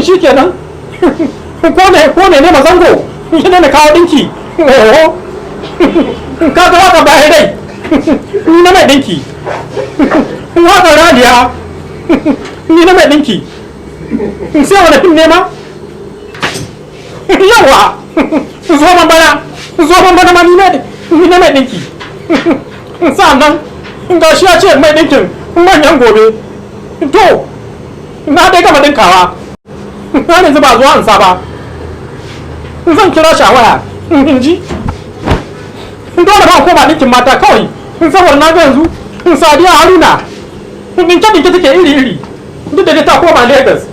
shikenan ko ne mazango shi ne kawo dinki ka ga waka baya dai ni na mai dinki waka radiya ni na mai dinki sai wani fim nema yawa zoman bana ma ni na mai dinki sa'annan ga shi ya ce mai dinkin manyan gobe to na dai gama dinkawa na yanzu ba zuwa ansa ba zan kira shi a waya in ji dole ba koma dinkin mata kawai saboda na ga yanzu Sadiya Haruna dinke take iri duk da ta koma Lagos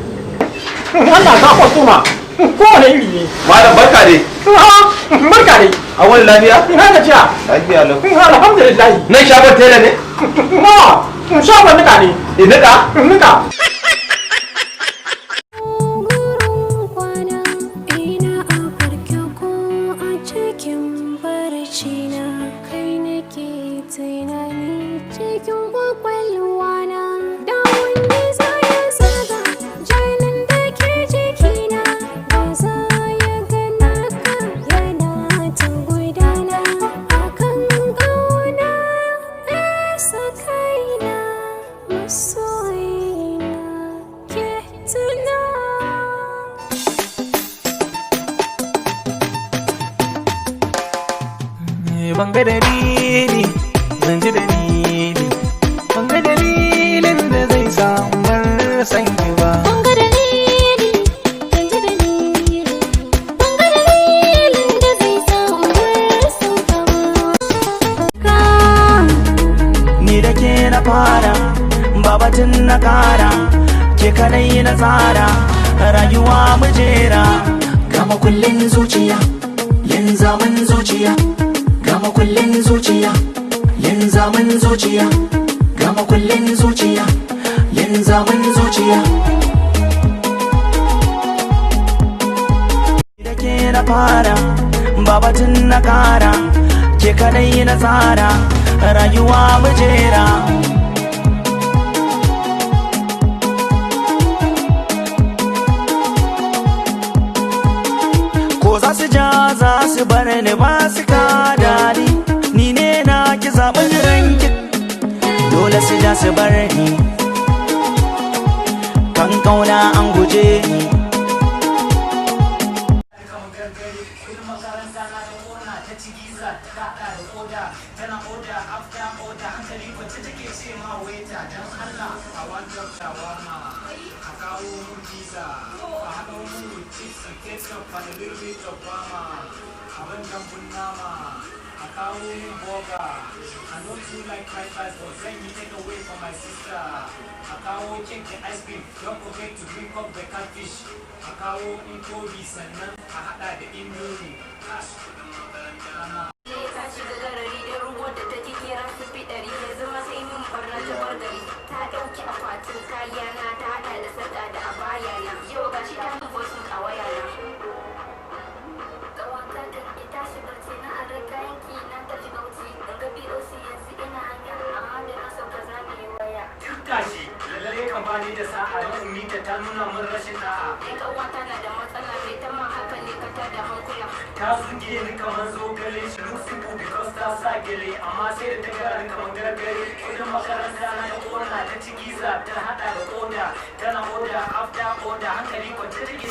Allah ta kwatuma kowane iri ne. Malam barka dai. Barka dai. A wani lafiya? Ina da ciya. Lafiya lau. Alhamdulillah. Nan shagon tela ne? Shagon nika ne. Nika? Nika. Banga dalili, zan ji dalili. Banga dalilin da zai samu bar san ki ba. Banga dalili, zan ji dalili. Banga dalilin da zai samu bar san ka ba. Ni da ke na fara, babatin na kara, ke kadai na tsara, rayuwa mu jera. Gama kullin zuciya, yin zaman zuciya. Gama kullin zuciya, yin zaman zuciya. Gama kullin zuciya, yin zaman zuciya. Da ke na fara, babatin na kara, ke kadai na tsara, rayuwa mu jera. Ko za su ja za su bar ni ba su kada ni, ni ne na ki zaɓin ranki, dole su ja su bar ni, kan kauna an guje ni. Da sa'a yau mita ta nuna mun rashin da'a. Ita wata na da matsala mai ta ma haka ne ka tada hankula. Ta zuge ni kamar zogale, shi musu because ta sa gele, amma sai da ta gara ni kamar gargare. Kudin makaranta na da kona ta ciki za ta hada da koda, tana oda after order hankali kwanta take.